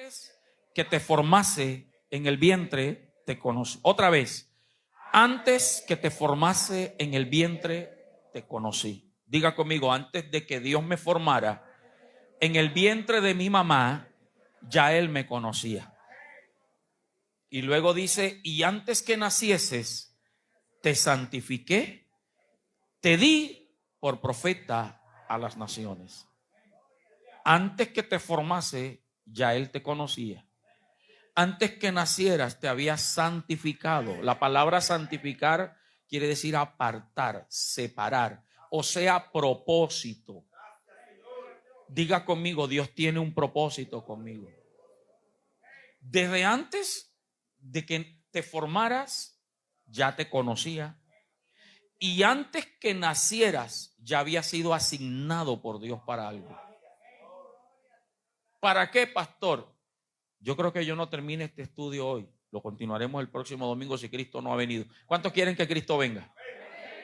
Antes que te formase en el vientre, te conocí. Otra vez. Antes que te formase en el vientre, te conocí. Diga conmigo, antes de que Dios me formara en el vientre de mi mamá, ya Él me conocía. Y luego dice, y antes que nacieses, te santifiqué, te di por profeta a las naciones. Antes que te formase, ya Él te conocía. Antes que nacieras, te había santificado. La palabra santificar quiere decir apartar, separar, o sea, propósito. Diga conmigo, Dios tiene un propósito conmigo. Desde antes de que te formaras, ya te conocía. Y antes que nacieras, ya había sido asignado por Dios para algo. ¿Para qué, pastor? Yo creo que yo no termine este estudio hoy. Lo continuaremos el próximo domingo si Cristo no ha venido. ¿Cuántos quieren que Cristo venga?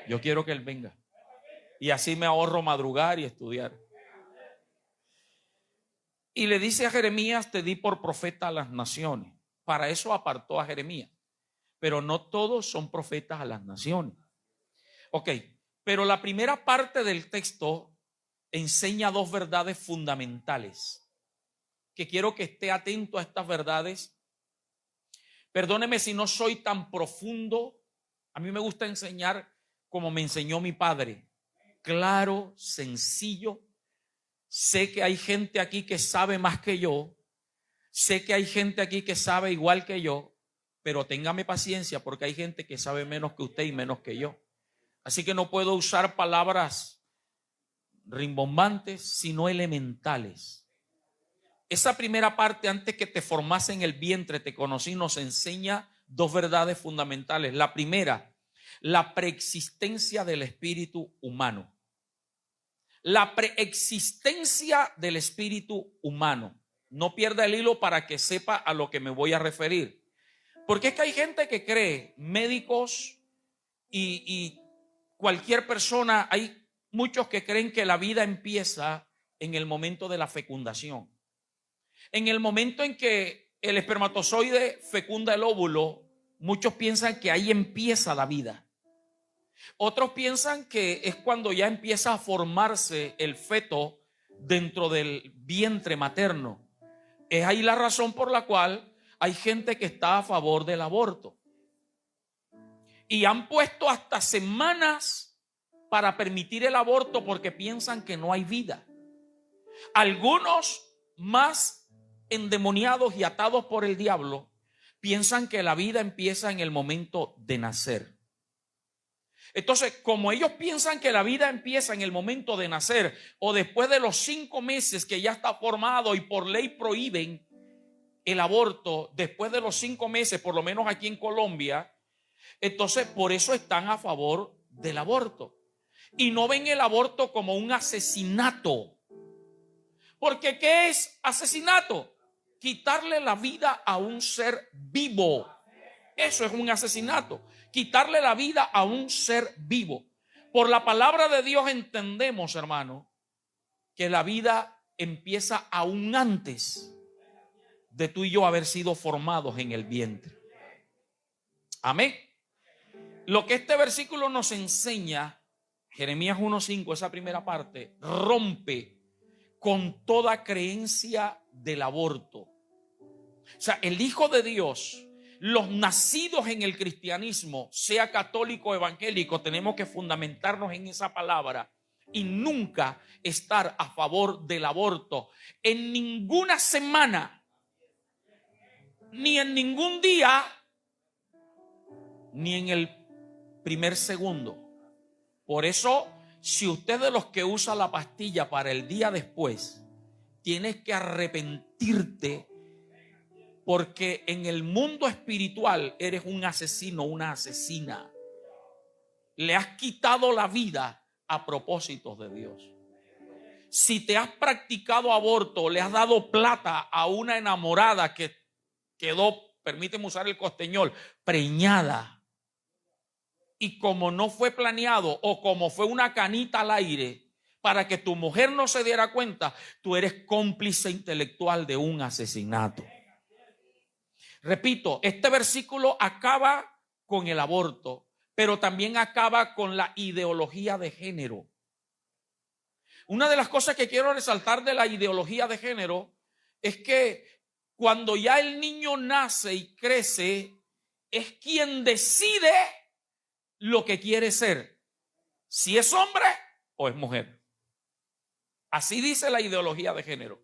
Yo quiero que Él venga. Y así me ahorro madrugar y estudiar. Y le dice a Jeremías, te di por profeta a las naciones. Para eso apartó a Jeremías. Pero no todos son profetas a las naciones. Ok, pero la primera parte del texto enseña dos verdades fundamentales. Que quiero que esté atento a estas verdades. Perdóneme si no soy tan profundo. A mí me gusta enseñar como me enseñó mi padre. Claro, sencillo. Sé que hay gente aquí que sabe más que yo. Sé que hay gente aquí que sabe igual que yo. Pero téngame paciencia porque hay gente que sabe menos que usted y menos que yo. Así que no puedo usar palabras rimbombantes, sino elementales. Esa primera parte, antes que te formase en el vientre, te conocí, nos enseña dos verdades fundamentales. La primera, la preexistencia del espíritu humano. La preexistencia del espíritu humano. No pierda el hilo para que sepa a lo que me voy a referir. Porque es que hay gente que cree, médicos y cualquier persona, hay muchos que creen que la vida empieza en el momento de la fecundación. En el momento en que el espermatozoide fecunda el óvulo, muchos piensan que ahí empieza la vida. Otros piensan que es cuando ya empieza a formarse el feto dentro del vientre materno. Es ahí la razón por la cual hay gente que está a favor del aborto. Y han puesto hasta semanas para permitir el aborto porque piensan que no hay vida. Algunos más endemoniados y atados por el diablo piensan que la vida empieza en el momento de nacer. Entonces, como ellos piensan que la vida empieza en el momento de nacer o después de los 5 meses que ya está formado y por ley prohíben el aborto después de los 5 meses, por lo menos aquí en Colombia, entonces por eso están a favor del aborto y no ven el aborto como un asesinato. Porque ¿qué es asesinato? Quitarle la vida a un ser vivo. Eso es un asesinato. Quitarle la vida a un ser vivo. Por la palabra de Dios entendemos, hermano, que la vida empieza aún antes de tú y yo haber sido formados en el vientre. Amén. Lo que este versículo nos enseña, Jeremías 1:5, esa primera parte, rompe con toda creencia del aborto. O sea, el Hijo de Dios, los nacidos en el cristianismo, sea católico o evangélico, tenemos que fundamentarnos en esa palabra y nunca estar a favor del aborto en ninguna semana, ni en ningún día, ni en el primer segundo. Por eso, si usted es de los que usa la pastilla para el día después, tienes que arrepentirte, porque en el mundo espiritual eres un asesino, una asesina. Le has quitado la vida a propósitos de Dios. Si te has practicado aborto, le has dado plata a una enamorada que quedó, permíteme usar el costeñol, preñada. Y como no fue planeado o como fue una canita al aire, para que tu mujer no se diera cuenta, tú eres cómplice intelectual de un asesinato. Repito, este versículo acaba con el aborto, pero también acaba con la ideología de género. Una de las cosas que quiero resaltar de la ideología de género es que cuando ya el niño nace y crece, es quien decide lo que quiere ser, si es hombre o es mujer. Así dice la ideología de género,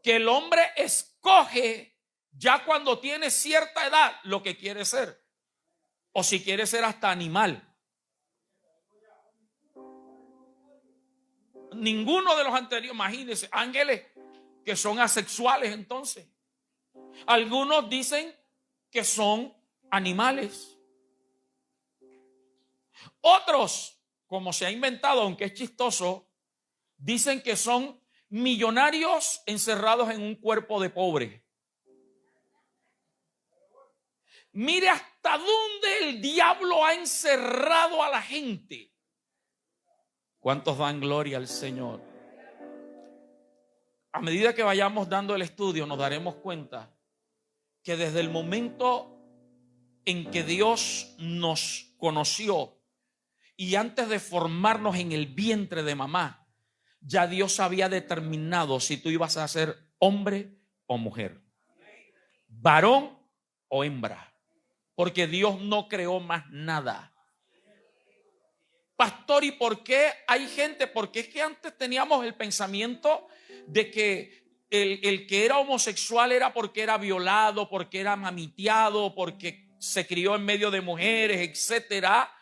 que el hombre escoge ya cuando tiene cierta edad lo que quiere ser, o si quiere ser hasta animal. Ninguno de los anteriores, imagínense, ángeles que son asexuales entonces. Algunos dicen que son animales. Otros, como se ha inventado, aunque es chistoso, dicen que son millonarios encerrados en un cuerpo de pobre. Mire hasta dónde el diablo ha encerrado a la gente. ¿Cuántos dan gloria al Señor? A medida que vayamos dando el estudio, nos daremos cuenta que desde el momento en que Dios nos conoció y antes de formarnos en el vientre de mamá, ya Dios había determinado si tú ibas a ser hombre o mujer, varón o hembra, porque Dios no creó más nada. Pastor, ¿y por qué hay gente? Porque es que antes teníamos el pensamiento de que el que era homosexual era porque era violado, porque era mamiteado, porque se crió en medio de mujeres, etcétera.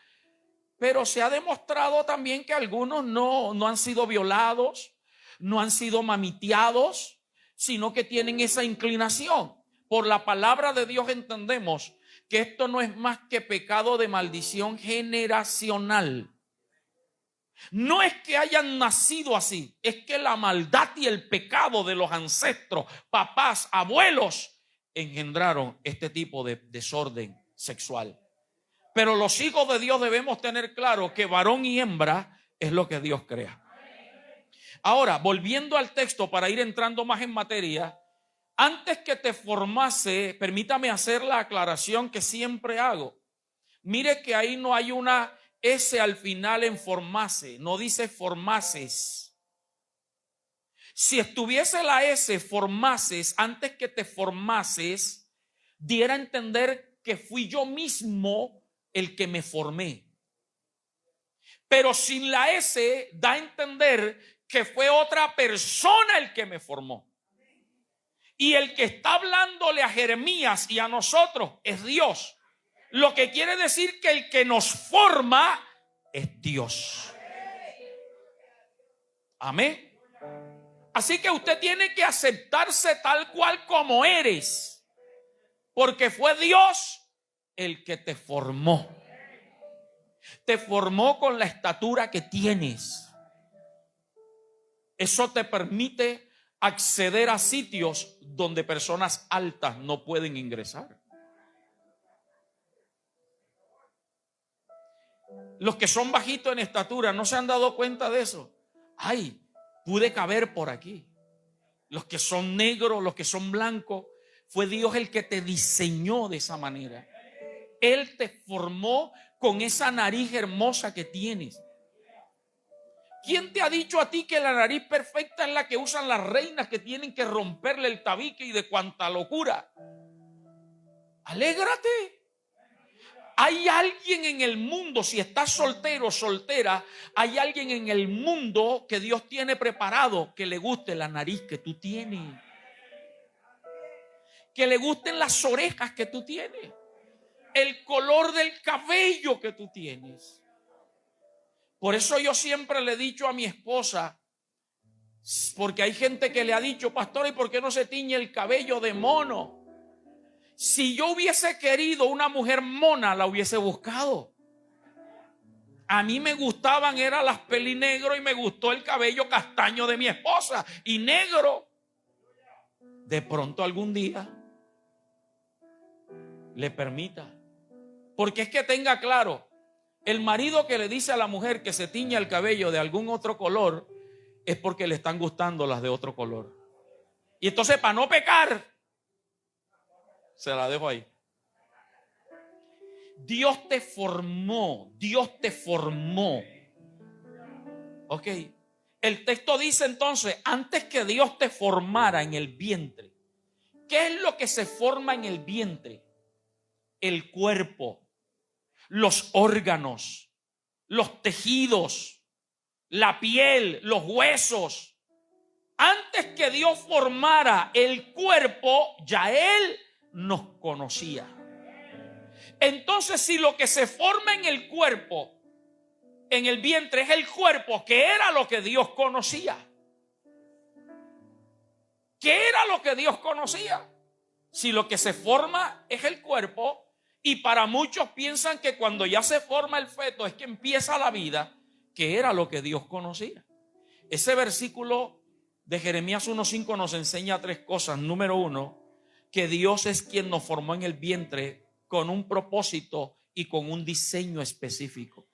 Pero se ha demostrado también que algunos no han sido violados, no han sido mamiteados, sino que tienen esa inclinación. Por la palabra de Dios entendemos que esto no es más que pecado de maldición generacional. No es que hayan nacido así, es que la maldad y el pecado de los ancestros, papás, abuelos, engendraron este tipo de desorden sexual. Pero los hijos de Dios debemos tener claro que varón y hembra es lo que Dios crea. Ahora, volviendo al texto para ir entrando más en materia, antes que te formase, permítame hacer la aclaración que siempre hago. Mire que ahí no hay una S al final en formase, no dice formases. Si estuviese la S formases, antes que te formases, diera a entender que fui yo mismo el que me formé. Pero sin la S da a entender que fue otra persona el que me formó. Y el que está hablándole a Jeremías y a nosotros es Dios. Lo que quiere decir que el que nos forma es Dios. Amén. Así que usted tiene que aceptarse tal cual como eres, porque fue Dios el que te formó. Te formó con la estatura que tienes. Eso te permite acceder a sitios donde personas altas no pueden ingresar. Los que son bajitos en estatura no se han dado cuenta de eso. Ay, pude caber por aquí. Los que son negros, los que son blancos, fue Dios el que te diseñó de esa manera. Él te formó con esa nariz hermosa que tienes. ¿Quién te ha dicho a ti que la nariz perfecta es la que usan las reinas que tienen que romperle el tabique y de cuanta locura? Alégrate. Hay alguien en el mundo, si estás soltero o soltera, hay alguien en el mundo que Dios tiene preparado que le guste la nariz que tú tienes, que le gusten las orejas que tú tienes, el color del cabello que tú tienes. Por eso yo siempre le he dicho a mi esposa, porque hay gente que le ha dicho, pastor, ¿y por qué no se tiñe el cabello de mono? Si yo hubiese querido una mujer mona, la hubiese buscado. A mí me gustaban, eran las pelinegro, y me gustó el cabello castaño de mi esposa y negro. De pronto algún día le permita. Porque es que tenga claro, El marido que le dice a la mujer que se tiña el cabello de algún otro color es porque le están gustando las de otro color. Y entonces, para no pecar, se la dejo ahí. Dios te formó, Dios te formó. Ok. El texto dice entonces, antes que Dios te formara en el vientre, ¿qué es lo que se forma en el vientre? El cuerpo, los órganos, los tejidos, la piel, los huesos. Antes que Dios formara el cuerpo, ya Él nos conocía. Entonces, si lo que se forma en el cuerpo, en el vientre, es el cuerpo, que era lo que Dios conocía. ¿Qué era lo que Dios conocía? Si lo que se forma es el cuerpo, y para muchos piensan que cuando ya se forma el feto es que empieza la vida, ¿qué era lo que Dios conocía? Ese versículo de Jeremías 1:5 nos enseña tres cosas. Número uno, que Dios es quien nos formó en el vientre con un propósito y con un diseño específico.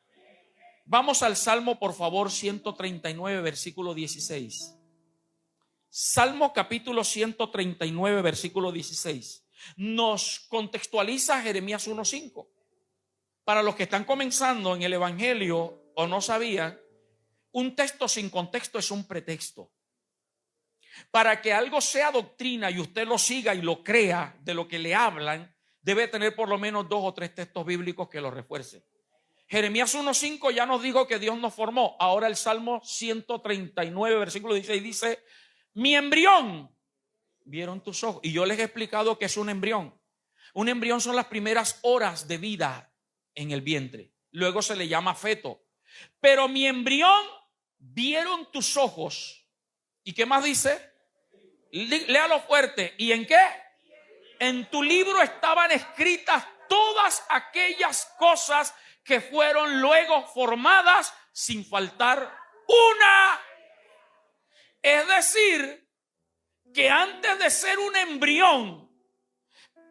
Vamos al Salmo, por favor, 139, versículo 16. Salmo capítulo 139, versículo 16. Nos contextualiza Jeremías 1:5. Para los que están comenzando en el evangelio o no sabían, un texto sin contexto es un pretexto. Para que algo sea doctrina y usted lo siga y lo crea de lo que le hablan, debe tener por lo menos 2 o 3 textos bíblicos que lo refuercen. Jeremías 1:5 ya nos dijo que Dios nos formó. Ahora el Salmo 139, versículo 16 dice: mi embrión vieron tus ojos. Y yo les he explicado que es un embrión. Un embrión son las primeras horas de vida en el vientre. Luego se le llama feto. Pero mi embrión vieron tus ojos. ¿Y qué más dice? Léalo fuerte. ¿Y en qué? En tu libro estaban escritas todas aquellas cosas que fueron luego formadas, sin faltar una. Es decir, que antes de ser un embrión,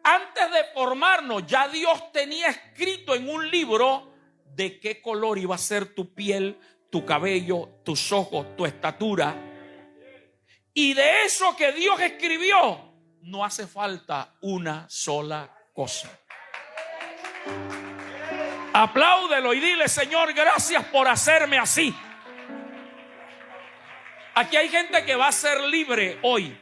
antes de formarnos, ya Dios tenía escrito en un libro de qué color iba a ser tu piel, tu cabello, tus ojos, tu estatura. Y de eso que Dios escribió, no hace falta una sola cosa. Apláudelo y dile: Señor, gracias por hacerme así. Aquí hay gente que va a ser libre hoy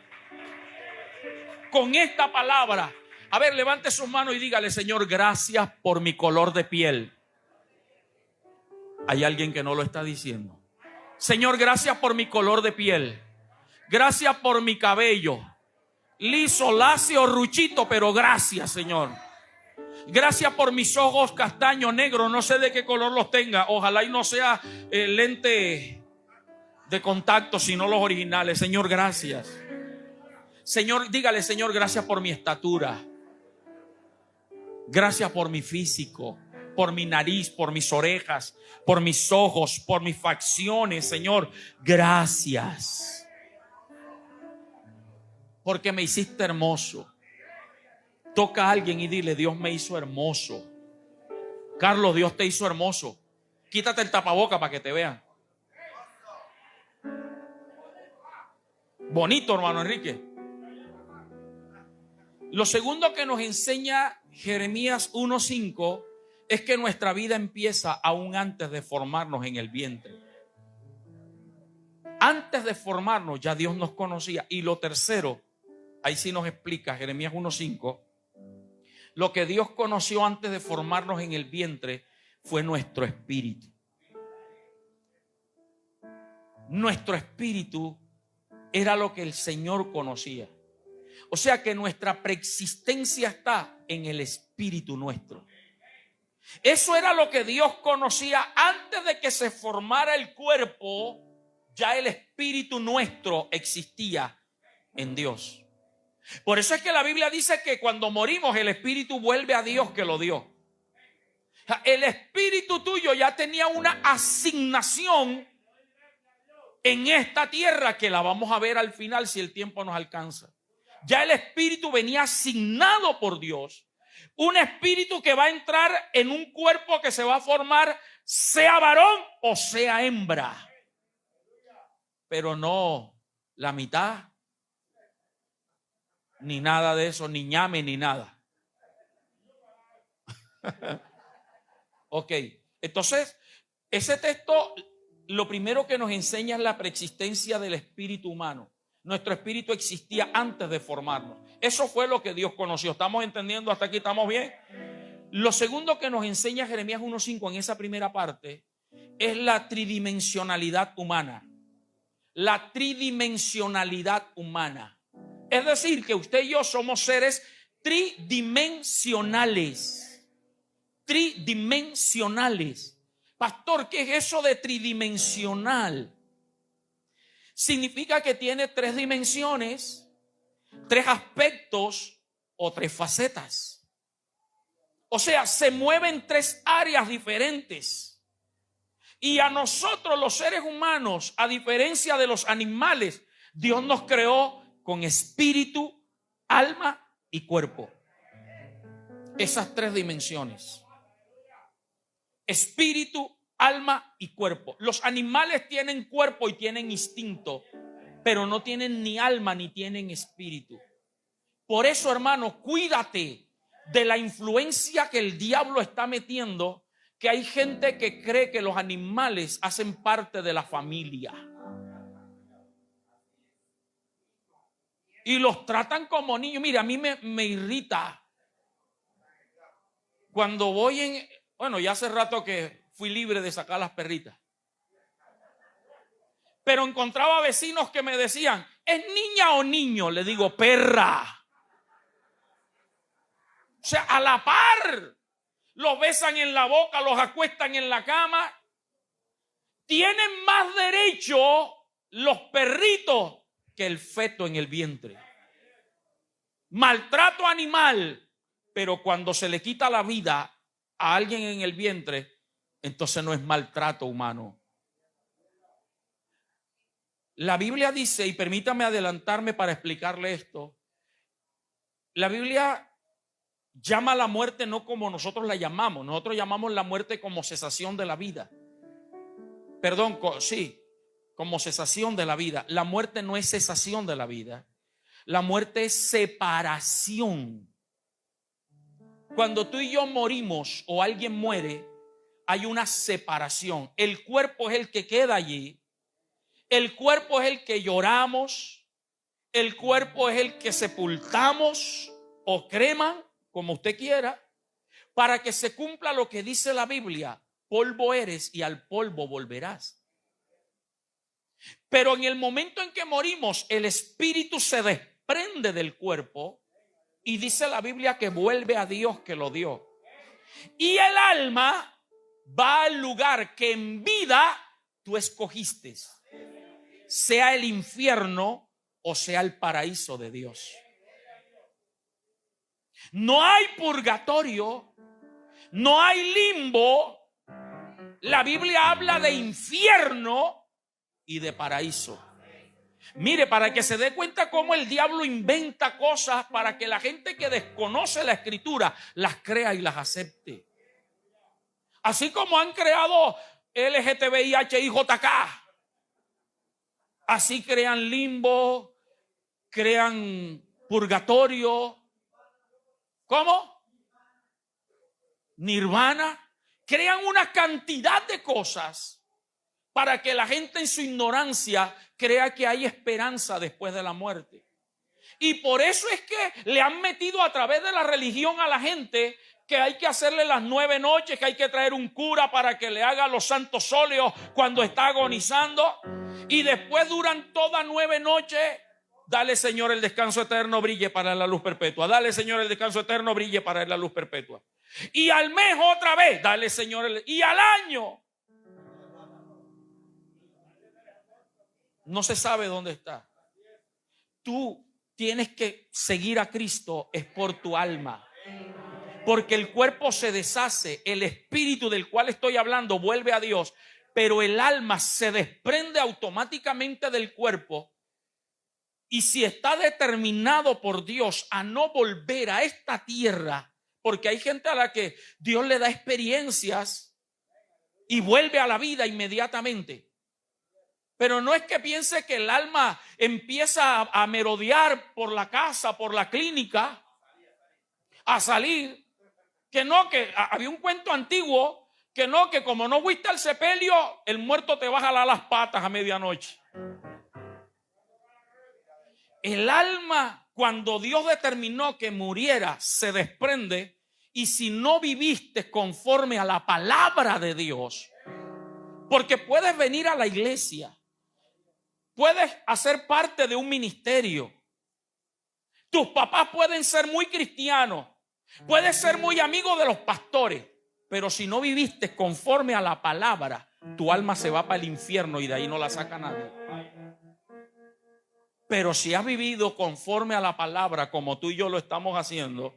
con esta palabra. A ver, levante sus manos y dígale: Señor, gracias por mi color de piel. Hay alguien que no lo está diciendo. Señor, gracias por mi color de piel. Gracias por mi cabello. Liso, lacio, ruchito, pero gracias, Señor. Gracias por mis ojos castaños, negros, no sé de qué color los tenga. Ojalá y no sea lente de contacto, sino los originales. Señor, gracias. Señor, dígale: Señor, gracias por mi estatura. Gracias por mi físico, por mi nariz, por mis orejas, por mis ojos, por mis facciones. Señor, gracias. Porque me hiciste hermoso. Toca a alguien y dile: Dios me hizo hermoso. Carlos, Dios te hizo hermoso. Quítate el tapaboca para que te vean. Bonito, hermano Enrique. Lo segundo que nos enseña Jeremías 1:5 es que nuestra vida empieza aún antes de formarnos en el vientre. Antes de formarnos ya Dios nos conocía. Y lo tercero, ahí sí nos explica Jeremías 1:5. Lo que Dios conoció antes de formarnos en el vientre fue nuestro espíritu. Nuestro espíritu era lo que el Señor conocía. O sea que nuestra preexistencia está en el espíritu nuestro. Eso era lo que Dios conocía antes de que se formara el cuerpo. Ya el espíritu nuestro existía en Dios. Por eso es que la Biblia dice que cuando morimos el espíritu vuelve a Dios que lo dio. El espíritu tuyo ya tenía una asignación en esta tierra que la vamos a ver al final si el tiempo nos alcanza. Ya el espíritu venía asignado por Dios. Un espíritu que va a entrar en un cuerpo que se va a formar, sea varón o sea hembra. Pero no la mitad, ni nada de eso, ni ñame, ni nada. Ok, entonces, ese texto lo primero que nos enseña es la preexistencia del espíritu humano. Nuestro espíritu existía antes de formarnos. Eso fue lo que Dios conoció. ¿Estamos entendiendo hasta aquí? ¿Estamos bien? Lo segundo que nos enseña Jeremías 1:5 en esa primera parte es la tridimensionalidad humana. La tridimensionalidad humana. Es decir, que usted y yo somos seres tridimensionales. Tridimensionales. Pastor, ¿qué es eso de tridimensional? Significa que tiene 3 dimensiones, 3 aspectos o 3 facetas. O sea, se mueve en 3 áreas diferentes. Y a nosotros los seres humanos, a diferencia de los animales, Dios nos creó con espíritu, alma y cuerpo. Esas 3 dimensiones. Espíritu, alma y cuerpo. Los animales tienen cuerpo y tienen instinto, pero no tienen ni alma ni tienen espíritu. Por eso, hermano, cuídate de la influencia que el diablo está metiendo, que hay gente que cree que los animales hacen parte de la familia y los tratan como niños. Mira, a mí me irrita cuando voy bueno, ya hace rato que fui libre de sacar las perritas, pero encontraba vecinos que me decían, ¿es niña o niño? Le digo, perra. O sea, a la par. Los besan en la boca, los acuestan en la cama. Tienen más derecho los perritos que el feto en el vientre. Maltrato animal, pero cuando se le quita la vida a alguien en el vientre, entonces no es maltrato humano. La Biblia dice, y permítame adelantarme para explicarle esto, la Biblia llama a la muerte no como nosotros la llamamos. Nosotros llamamos la muerte como cesación de la vida. Perdón, sí, como cesación de la vida. La muerte no es cesación de la vida. La muerte es separación. Cuando tú y yo morimos o alguien muere, hay una separación. El cuerpo es el que queda allí. El cuerpo es el que lloramos. El cuerpo es el que sepultamos o creman, como usted quiera, para que se cumpla lo que dice la Biblia: polvo eres y al polvo volverás. Pero en el momento en que morimos, el espíritu se desprende del cuerpo y dice la Biblia que vuelve a Dios que lo dio. Y el alma va al lugar que en vida tú escogiste, sea el infierno o sea el paraíso de Dios. No hay purgatorio, no hay limbo. La Biblia habla de infierno y de paraíso. Mire, para que se dé cuenta cómo el diablo inventa cosas para que la gente que desconoce la escritura las crea y las acepte. Así como han creado LGTBIHIJK, así crean limbo, crean purgatorio. ¿Cómo? Nirvana. Crean una cantidad de cosas para que la gente en su ignorancia crea que hay esperanza después de la muerte. Y por eso es que le han metido a través de la religión a la gente que hay que hacerle las 9 noches, que hay que traer un cura para que le haga los santos óleos cuando está agonizando. Y después duran todas 9 noches. Dale, Señor, el descanso eterno, brille para la luz perpetua. Dale, Señor, el descanso eterno, brille para la luz perpetua. Y al mes otra vez, dale, Señor, y al año. No se sabe dónde está. Tú tienes que seguir a Cristo, es por tu alma. Porque el cuerpo se deshace, el espíritu del cual estoy hablando vuelve a Dios, pero el alma se desprende automáticamente del cuerpo. Y si está determinado por Dios a no volver a esta tierra, porque hay gente a la que Dios le da experiencias y vuelve a la vida inmediatamente. Pero no es que piense que el alma empieza a merodear por la casa, por la clínica, a salir. Que no, que había un cuento antiguo, que no, que como no fuiste al sepelio, el muerto te va a jalar las patas a medianoche. El alma, cuando Dios determinó que muriera, se desprende, y si no viviste conforme a la palabra de Dios, porque puedes venir a la iglesia, puedes hacer parte de un ministerio, tus papás pueden ser muy cristianos, puedes ser muy amigo de los pastores, pero si no viviste conforme a la palabra, tu alma se va para el infierno y de ahí no la saca nadie. Pero si has vivido conforme a la palabra, como tú y yo lo estamos haciendo,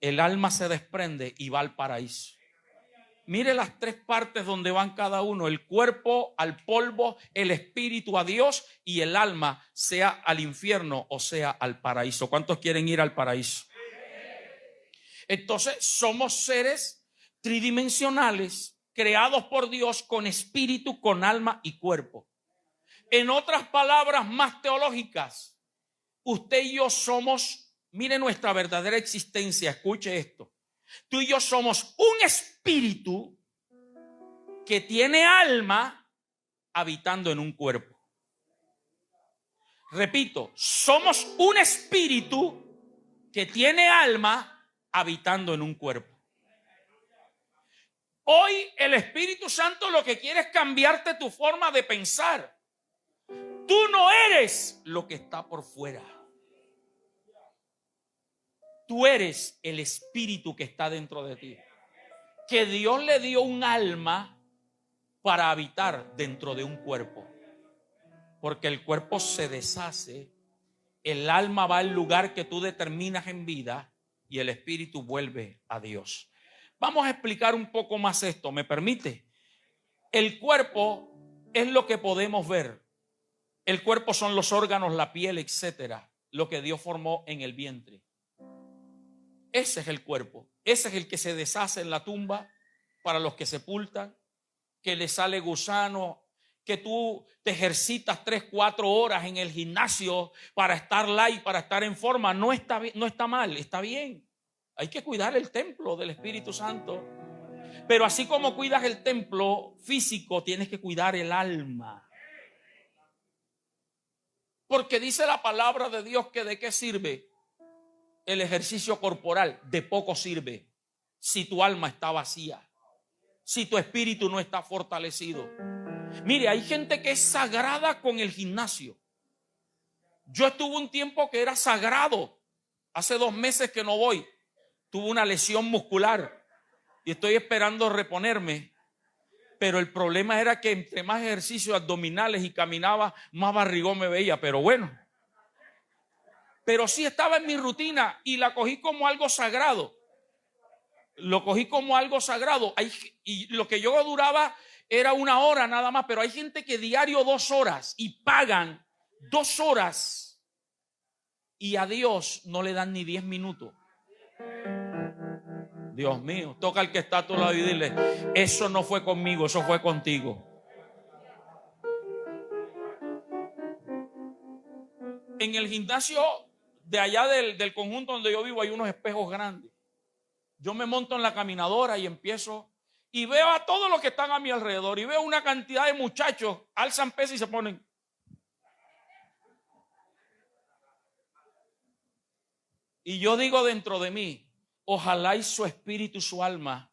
el alma se desprende y va al paraíso. Mire las tres partes donde van cada uno: el cuerpo al polvo, el espíritu a Dios y el alma, sea al infierno o sea al paraíso. ¿Cuántos quieren ir al paraíso? Entonces somos seres tridimensionales, creados por Dios con espíritu, con alma y cuerpo. En otras palabras más teológicas, usted y yo somos, mire nuestra verdadera existencia, escuche esto. Tú y yo somos un espíritu que tiene alma habitando en un cuerpo. Repito, somos un espíritu que tiene alma habitando en un cuerpo. Hoy el Espíritu Santo lo que quiere es cambiarte tu forma de pensar. Tú no eres lo que está por fuera. Tú eres el espíritu que está dentro de ti. Que Dios le dio un alma para habitar dentro de un cuerpo. Porque el cuerpo se deshace, el alma va al lugar que tú determinas en vida y el espíritu vuelve a Dios. Vamos a explicar un poco más esto, ¿me permite? El cuerpo es lo que podemos ver. El cuerpo son los órganos, la piel, etcétera, lo que Dios formó en el vientre. Ese es el cuerpo. Ese es el que se deshace en la tumba para los que sepultan, que le sale gusano, que tú te ejercitas 3-4 horas en el gimnasio para estar light, para estar en forma. No está mal, está bien. Hay que cuidar el templo del Espíritu Santo. Pero así como cuidas el templo físico, tienes que cuidar el alma. Porque dice la palabra de Dios que ¿de qué sirve el ejercicio corporal? De poco sirve si tu alma está vacía, si tu espíritu no está fortalecido. Mire, hay gente que es sagrada con el gimnasio. Yo estuve un tiempo que era sagrado. Hace 2 meses que no voy. Tuve una lesión muscular y estoy esperando reponerme. Pero el problema era que entre más ejercicios abdominales y caminaba, más barrigón me veía. Pero bueno. Pero sí estaba en mi rutina y la cogí como algo sagrado. Lo cogí como algo sagrado. Y lo que yo duraba era 1 hora nada más. Pero hay gente que diario 2 horas y pagan 2 horas y a Dios no le dan ni 10 minutos. Dios mío, toca al que está a tu lado y dile: eso no fue conmigo, eso fue contigo. En el gimnasio de allá del conjunto donde yo vivo hay unos espejos grandes. Yo me monto en la caminadora y empiezo y veo a todos los que están a mi alrededor y veo una cantidad de muchachos, alzan peso y se ponen. Y yo digo dentro de mí: ojalá y su espíritu y su alma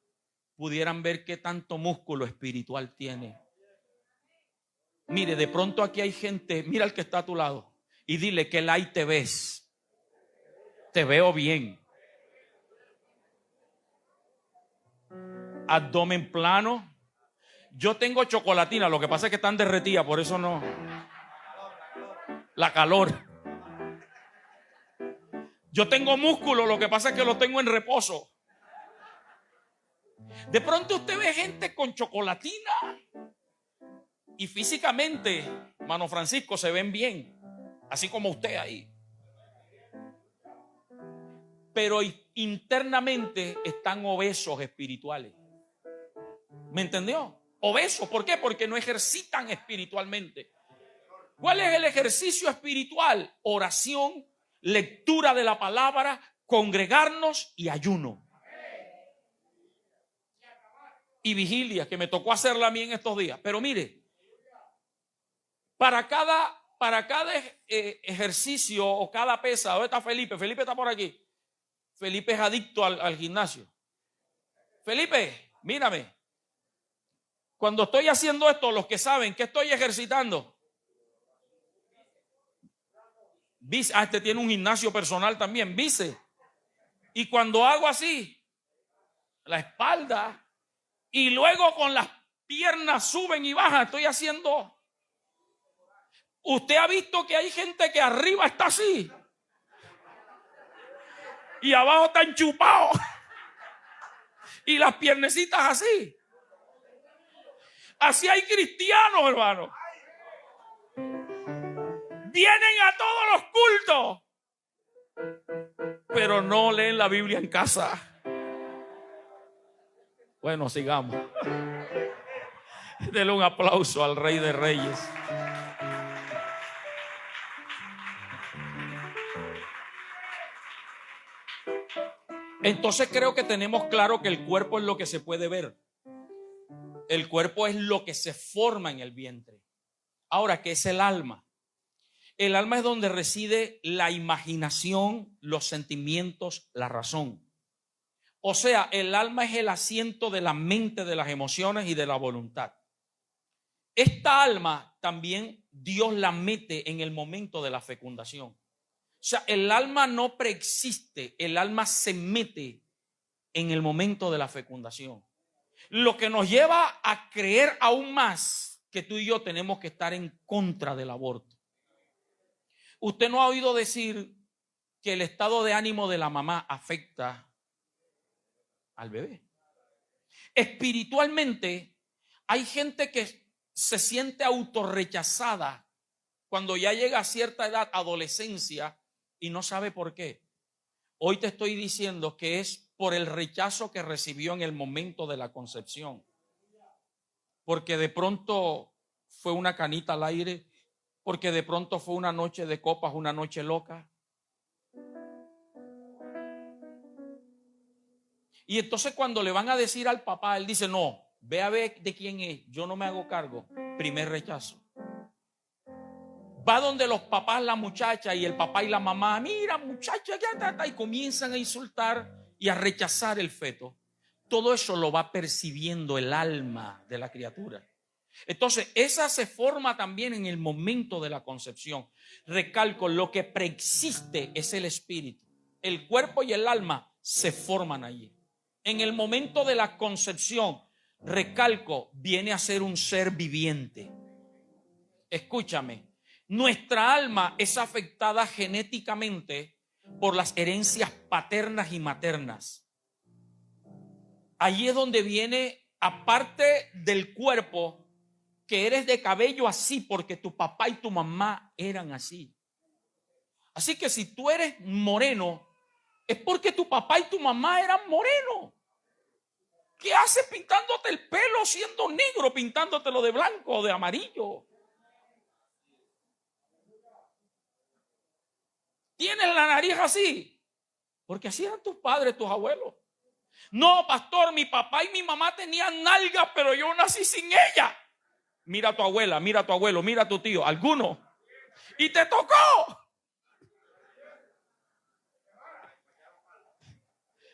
pudieran ver qué tanto músculo espiritual tiene. Mire, de pronto aquí hay gente, mira al que está a tu lado y dile: que light te ves. Te veo bien. Abdomen plano. Yo tengo chocolatina, lo que pasa es que están derretidas, por eso no. La calor. Yo tengo músculo, lo que pasa es que lo tengo en reposo. De pronto usted ve gente con chocolatina y físicamente, hermano Francisco, se ven bien, así como usted ahí. pero internamente están obesos espirituales. ¿Me entendió? Obesos, ¿por qué? Porque no ejercitan espiritualmente. ¿Cuál es el ejercicio espiritual? Oración, lectura de la palabra, congregarnos y ayuno. Y vigilia, que me tocó hacerla a mí en estos días. Pero mire, para cada ejercicio o cada pesa, ¿dónde está Felipe? Felipe está por aquí. Felipe es adicto al gimnasio. Felipe, mírame. Cuando estoy haciendo esto, los que saben, ¿qué estoy ejercitando? Bíceps. Este tiene un gimnasio personal también, bíceps. Y cuando hago así, la espalda, y luego con las piernas suben y bajan, estoy haciendo. Usted ha visto que hay gente que arriba está así y abajo está enchupado y las piernecitas así. Así hay cristianos, hermano. Vienen a todos los cultos, pero no leen la Biblia en casa. Bueno, sigamos. Denle un aplauso al Rey de Reyes. Entonces creo que tenemos claro que el cuerpo es lo que se puede ver. El cuerpo es lo que se forma en el vientre. Ahora, ¿qué es el alma? El alma es donde reside la imaginación, los sentimientos, la razón. O sea, el alma es el asiento de la mente, de las emociones y de la voluntad. Esta alma también Dios la mete en el momento de la fecundación. O sea, el alma no preexiste, el alma se mete en el momento de la fecundación. Lo que nos lleva a creer aún más que tú y yo tenemos que estar en contra del aborto. Usted no ha oído decir que el estado de ánimo de la mamá afecta al bebé. Espiritualmente, hay gente que se siente autorrechazada cuando ya llega a cierta edad, adolescencia, y no sabe por qué. Hoy te estoy diciendo que es por el rechazo que recibió en el momento de la concepción. Porque de pronto fue una canita al aire, porque de pronto fue una noche de copas, una noche loca. Y entonces cuando le van a decir al papá, él dice, no, ve a ver de quién es, yo no me hago cargo. Primer rechazo. Va donde los papás, la muchacha y el papá y la mamá, mira muchacha, y comienzan a insultar y a rechazar el feto. Todo eso lo va percibiendo el alma de la criatura. Entonces, esa se forma también en el momento de la concepción. Recalco, lo que preexiste es el espíritu. El cuerpo y el alma se forman allí. En el momento de la concepción, recalco, viene a ser un ser viviente. Escúchame, nuestra alma es afectada genéticamente por las herencias paternas y maternas. Allí es donde viene, aparte del cuerpo, que eres de cabello así porque tu papá y tu mamá eran así. Así que si tú eres moreno, es porque tu papá y tu mamá eran morenos. ¿Qué haces pintándote el pelo siendo negro, pintándotelo de blanco o de amarillo? ¿Tienes la nariz así? Porque así eran tus padres, tus abuelos. No, pastor, mi papá y mi mamá tenían nalgas, pero yo nací sin ella. Mira a tu abuela, mira a tu abuelo, mira a tu tío, alguno. Y te tocó.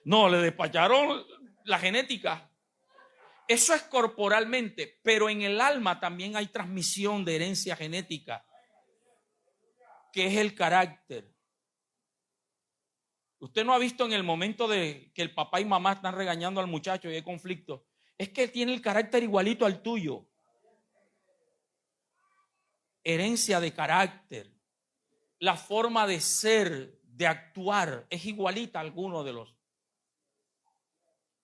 No, le despacharon la genética. Eso es corporalmente, pero en el alma también hay transmisión de herencia genética, que es el carácter. Usted no ha visto en el momento de que el papá y mamá están regañando al muchacho y hay conflicto. Es que tiene el carácter igualito al tuyo. Herencia de carácter. La forma de ser, de actuar, es igualita a alguno de los.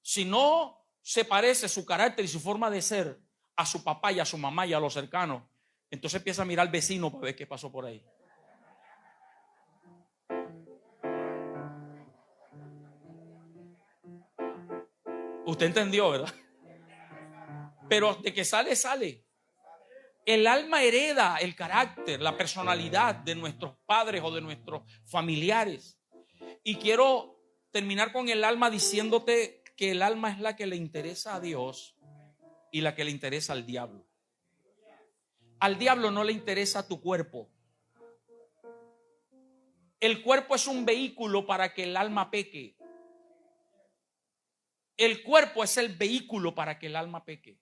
Si no se parece su carácter y su forma de ser a su papá y a su mamá y a los cercanos, entonces empieza a mirar al vecino para ver qué pasó por ahí. Usted entendió, ¿verdad? Pero de que sale, sale. El alma hereda el carácter, la personalidad de nuestros padres o de nuestros familiares. Y quiero terminar con el alma diciéndote que el alma es la que le interesa a Dios y la que le interesa al diablo. Al diablo no le interesa tu cuerpo. El cuerpo es un vehículo para que el alma peque. El cuerpo es el vehículo para que el alma peque.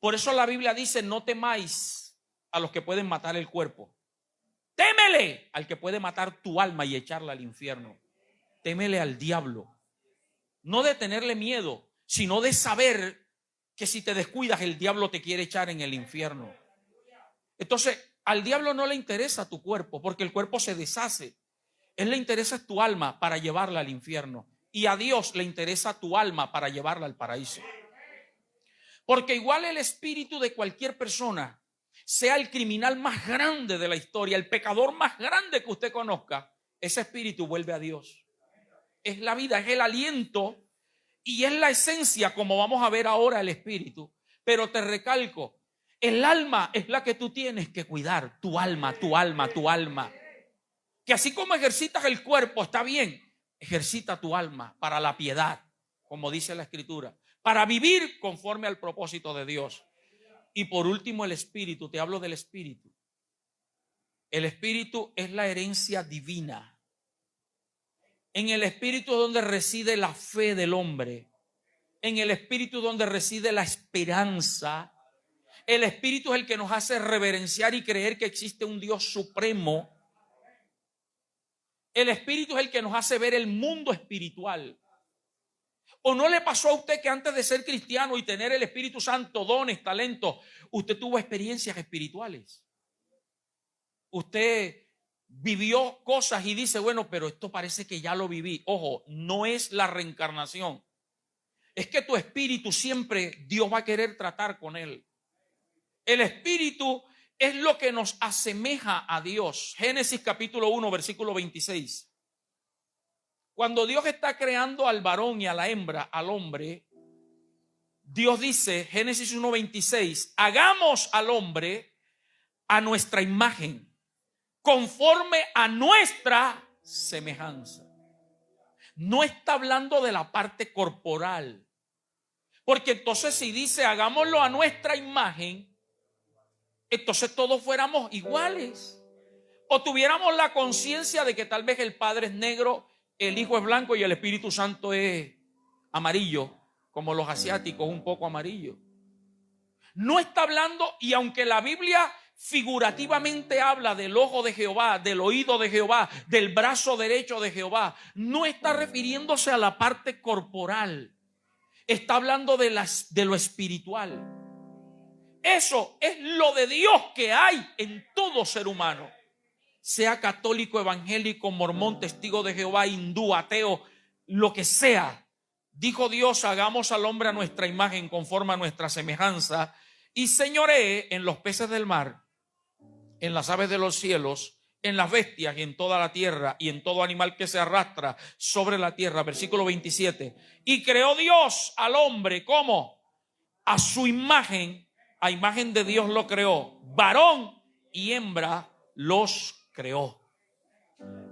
Por eso la Biblia dice: no temáis a los que pueden matar el cuerpo. Témele al que puede matar tu alma y echarla al infierno. Témele al diablo. No de tenerle miedo, sino de saber que si te descuidas, el diablo te quiere echar en el infierno. Entonces, al diablo no le interesa tu cuerpo, porque el cuerpo se deshace. Él le interesa tu alma para llevarla al infierno. Y a Dios le interesa tu alma para llevarla al paraíso. Porque igual el espíritu de cualquier persona, sea el criminal más grande de la historia, el pecador más grande que usted conozca, ese espíritu vuelve a Dios. Es la vida, es el aliento y es la esencia, como vamos a ver ahora, el espíritu. Pero te recalco, el alma es la que tú tienes que cuidar, tu alma, tu alma, tu alma. Que así como ejercitas el cuerpo, está bien, ejercita tu alma para la piedad, como dice la Escritura, para vivir conforme al propósito de Dios. Y por último, el espíritu. Te hablo del espíritu. El espíritu es la herencia divina. En el espíritu es donde reside la fe del hombre. En el espíritu es donde reside la esperanza. El espíritu es el que nos hace reverenciar y creer que existe un Dios supremo. El espíritu es el que nos hace ver el mundo espiritual. ¿O no le pasó a usted que antes de ser cristiano y tener el Espíritu Santo, dones, talentos, usted tuvo experiencias espirituales? Usted vivió cosas y dice: bueno, pero esto parece que ya lo viví. Ojo, no es la reencarnación. Es que tu espíritu siempre Dios va a querer tratar con él. El espíritu es lo que nos asemeja a Dios. Génesis capítulo 1, versículo 26. Cuando Dios está creando al varón y a la hembra, al hombre, Dios dice, Génesis 1:26, hagamos al hombre a nuestra imagen, conforme a nuestra semejanza. No está hablando de la parte corporal, porque entonces si dice hagámoslo a nuestra imagen, entonces todos fuéramos iguales, o tuviéramos la conciencia de que tal vez el Padre es negro, el Hijo es blanco y el Espíritu Santo es amarillo, como los asiáticos, un poco amarillo. No está hablando, y aunque la Biblia figurativamente habla del ojo de Jehová, del oído de Jehová, del brazo derecho de Jehová, no está refiriéndose a la parte corporal. Está hablando de lo espiritual. Eso es lo de Dios que hay en todo ser humano. Sea católico, evangélico, mormón, testigo de Jehová, hindú, ateo, lo que sea. Dijo Dios, hagamos al hombre a nuestra imagen, conforme a nuestra semejanza, y señoree en los peces del mar, en las aves de los cielos, en las bestias y en toda la tierra y en todo animal que se arrastra sobre la tierra. Versículo 27. Y creó Dios al hombre, ¿cómo? A su imagen, a imagen de Dios lo creó, varón y hembra los creó.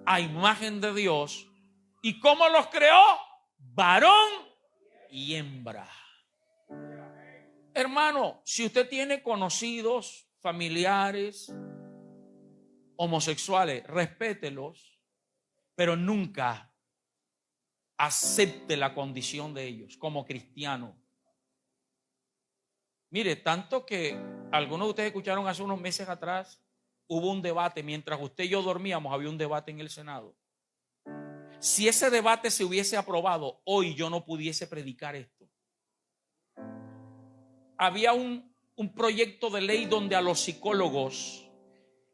A imagen de Dios. ¿Y cómo los creó? Varón y hembra. Hermano, si usted tiene conocidos, familiares homosexuales, respételos, pero nunca acepte la condición de ellos como cristiano. Mire, tanto que algunos de ustedes escucharon hace unos meses atrás, hubo un debate, mientras usted y yo dormíamos, había un debate en el Senado. Si ese debate se hubiese aprobado, hoy yo no pudiese predicar esto. Había un proyecto de ley donde a los psicólogos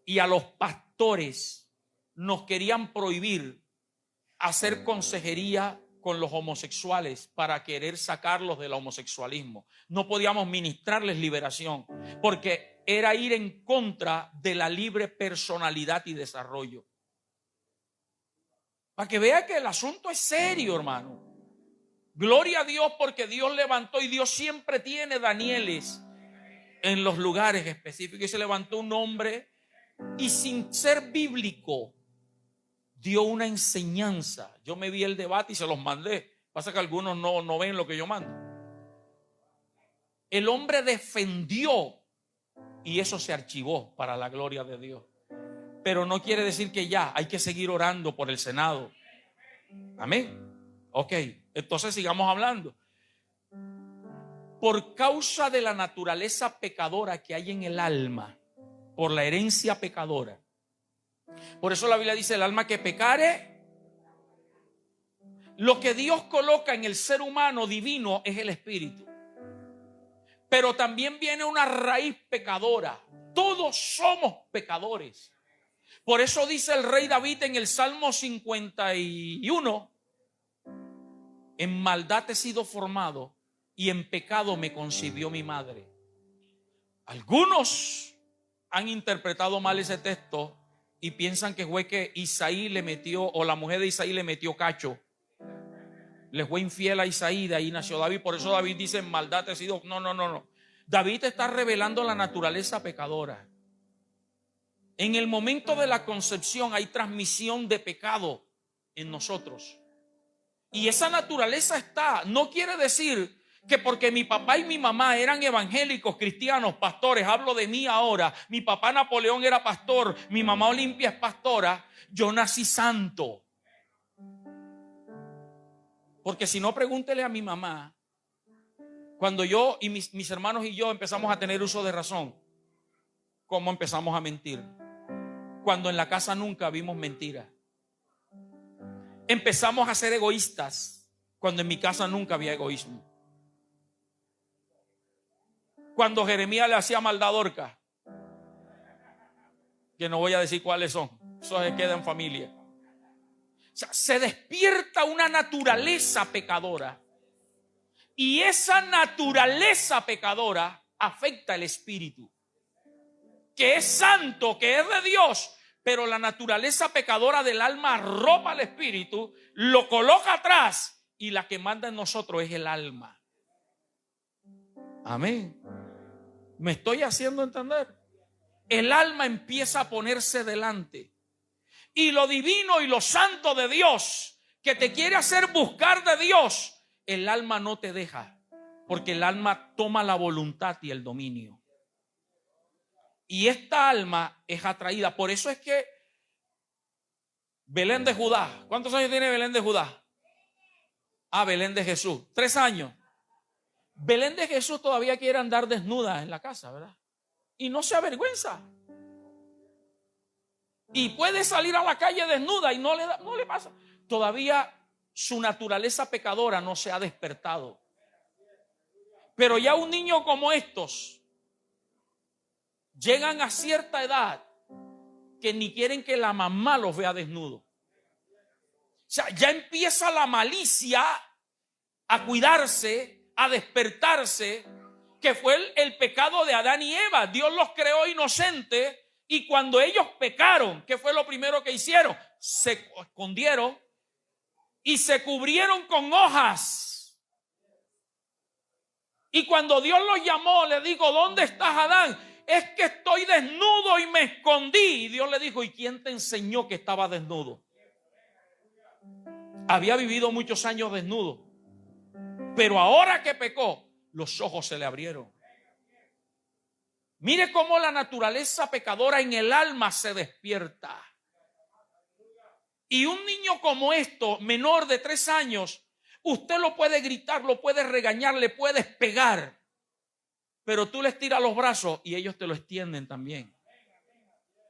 y a los pastores nos querían prohibir hacer consejería con los homosexuales para querer sacarlos del homosexualismo. No podíamos ministrarles liberación porque era ir en contra de la libre personalidad y desarrollo. Para que vea que el asunto es serio, hermano. Gloria a Dios porque Dios levantó, y Dios siempre tiene Danieles en los lugares específicos. Y se levantó un hombre y sin ser bíblico dio una enseñanza. Yo me vi el debate y se los mandé. Pasa que algunos no ven lo que yo mando. El hombre defendió y eso se archivó para la gloria de Dios. Pero no quiere decir que ya hay que seguir orando por el Senado. Amén. Ok, entonces sigamos hablando. Por causa de la naturaleza pecadora que hay en el alma, por la herencia pecadora. Por eso la Biblia dice: el alma que pecare. Lo que Dios coloca en el ser humano divino es el espíritu. Pero también viene una raíz pecadora. Todos somos pecadores. Por eso dice el rey David en el Salmo 51: en maldad he sido formado y en pecado me concibió mi madre. Algunos han interpretado mal ese texto y piensan que fue que Isaí le metió, o la mujer de Isaí le metió cacho. Le fue infiel a Isaí, de ahí nació David. Por eso David dice: en maldad he sido. No. David está revelando la naturaleza pecadora. En el momento de la concepción hay transmisión de pecado en nosotros. Y esa naturaleza está. No quiere decir que porque mi papá y mi mamá eran evangélicos, cristianos, pastores, hablo de mí ahora, mi papá Napoleón era pastor, mi mamá Olimpia es pastora, yo nací santo. Porque si no, pregúntele a mi mamá, cuando yo y mis hermanos y yo empezamos a tener uso de razón, ¿cómo empezamos a mentir? Cuando en la casa nunca vimos mentira. Empezamos a ser egoístas cuando en mi casa nunca había egoísmo. Cuando Jeremías le hacía maldad a Dorcas, que no voy a decir cuáles son, eso se queda en familia. O sea, se despierta una naturaleza pecadora, y esa naturaleza pecadora afecta el espíritu, que es santo, que es de Dios, pero la naturaleza pecadora del alma arropa al espíritu, lo coloca atrás, y la que manda en nosotros es el alma. Amén. ¿Me estoy haciendo entender? El alma empieza a ponerse delante, y lo divino y lo santo de Dios, que te quiere hacer buscar de Dios, el alma no te deja, porque el alma toma la voluntad y el dominio. Y esta alma es atraída. Por eso es que Belén de Judá, ¿cuántos años tiene Belén de Judá? Belén de Jesús, 3 años. Belén de Jesús todavía quiere andar desnuda en la casa, ¿verdad? Y no se avergüenza. Y puede salir a la calle desnuda y no le pasa. Todavía su naturaleza pecadora no se ha despertado. Pero ya un niño como estos llegan a cierta edad que ni quieren que la mamá los vea desnudos. O sea, ya empieza la malicia a cuidarse, a despertarse, que fue el pecado de Adán y Eva. Dios los creó inocentes, y cuando ellos pecaron, ¿qué fue lo primero que hicieron? Se escondieron y se cubrieron con hojas. Y cuando Dios los llamó, le dijo: ¿dónde estás, Adán? Es que estoy desnudo y me escondí. Y Dios le dijo: ¿y quién te enseñó que estaba desnudo? Había vivido muchos años desnudo, pero ahora que pecó, los ojos se le abrieron. Mire cómo la naturaleza pecadora en el alma se despierta. Y un niño como esto, menor de 3 años, usted lo puede gritar, lo puede regañar, le puedes pegar, pero tú les tiras los brazos y ellos te lo extienden también.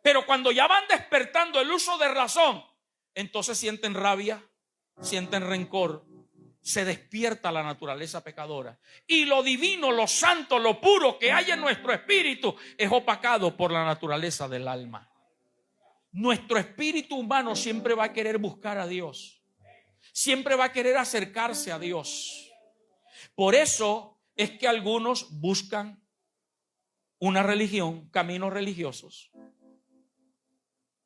Pero cuando ya van despertando el uso de razón, entonces sienten rabia, sienten rencor, se despierta la naturaleza pecadora. Y lo divino, lo santo, lo puro que hay en nuestro espíritu es opacado por la naturaleza del alma. Nuestro espíritu humano siempre va a querer buscar a Dios, siempre va a querer acercarse a Dios. Por eso es que algunos buscan una religión, caminos religiosos,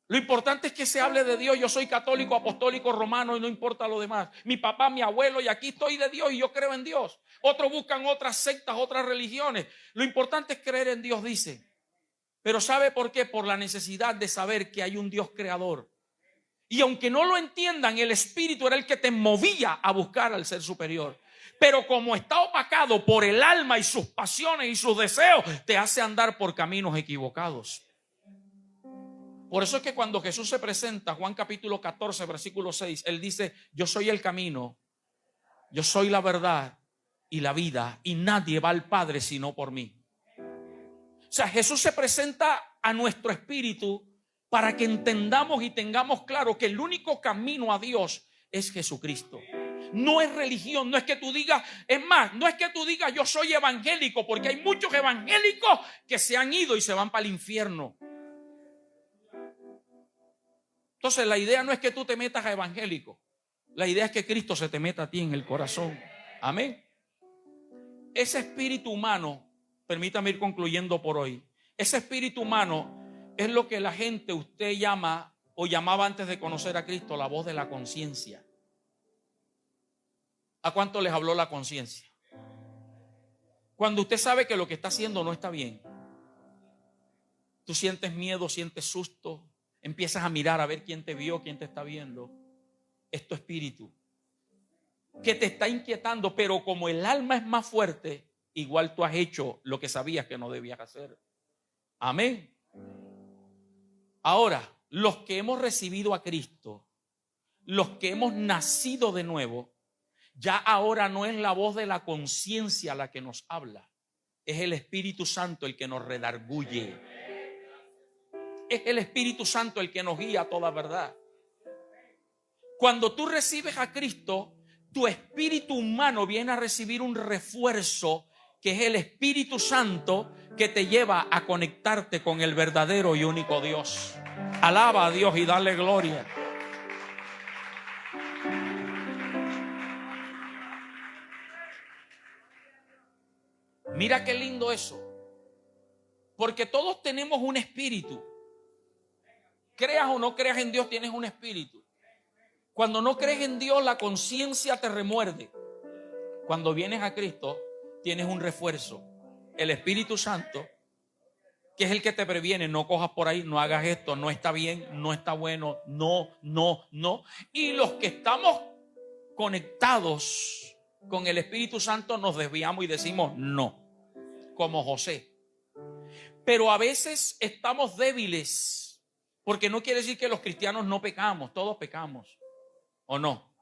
Lo importante es que se hable de Dios. Yo soy católico, apostólico, romano y no importa lo demás. Mi papá, mi abuelo, y aquí estoy de Dios y yo creo en Dios. Otros buscan otras sectas, otras religiones. Lo importante es creer en Dios, dice. Pero ¿sabe por qué? Por la necesidad de saber que hay un Dios creador. Y aunque no lo entiendan, el Espíritu era el que te movía a buscar al ser superior. Pero como está opacado por el alma y sus pasiones y sus deseos, te hace andar por caminos equivocados. Por eso es que cuando Jesús se presenta, Juan capítulo 14, versículo 6, Él dice: yo soy el camino, yo soy la verdad y la vida, y nadie va al Padre sino por mí. O sea, Jesús se presenta a nuestro espíritu para que entendamos y tengamos claro que el único camino a Dios es Jesucristo. No es religión, no es que tú digas, es más, no es que tú digas yo soy evangélico, porque hay muchos evangélicos que se han ido y se van para el infierno. Entonces la idea no es que tú te metas a evangélico. La idea es que Cristo se te meta a ti en el corazón. Amén. Ese espíritu humano, permítame ir concluyendo por hoy. Ese espíritu humano es lo que la gente, usted llama o llamaba antes de conocer a Cristo la voz de la conciencia. ¿A cuánto les habló la conciencia? Cuando usted sabe que lo que está haciendo no está bien. Tú sientes miedo, sientes susto. Empiezas a mirar a ver quién te vio, quién te está viendo. Es tu espíritu que te está inquietando, pero como el alma es más fuerte, igual tú has hecho lo que sabías que no debías hacer. Amén. Ahora, los que hemos recibido a Cristo, los que hemos nacido de nuevo, ya ahora no es la voz de la conciencia la que nos habla, es el Espíritu Santo el que nos redarguye. Es el Espíritu Santo el que nos guía a toda verdad. Cuando tú recibes a Cristo, tu espíritu humano viene a recibir un refuerzo, que es el Espíritu Santo que te lleva a conectarte con el verdadero y único Dios. Alaba a Dios y dale gloria. Mira qué lindo eso. Porque todos tenemos un espíritu. Creas o no creas en Dios, tienes un espíritu. Cuando no crees en Dios, la conciencia te remuerde. Cuando vienes a Cristo, tienes un refuerzo. El Espíritu Santo, que es el que te previene: no cojas por ahí, no hagas esto, no está bien, no está bueno, no. Y los que estamos conectados con el Espíritu Santo nos desviamos y decimos no, como José. Pero a veces estamos débiles. Porque no quiere decir que los cristianos no pecamos, todos pecamos, ¿o no?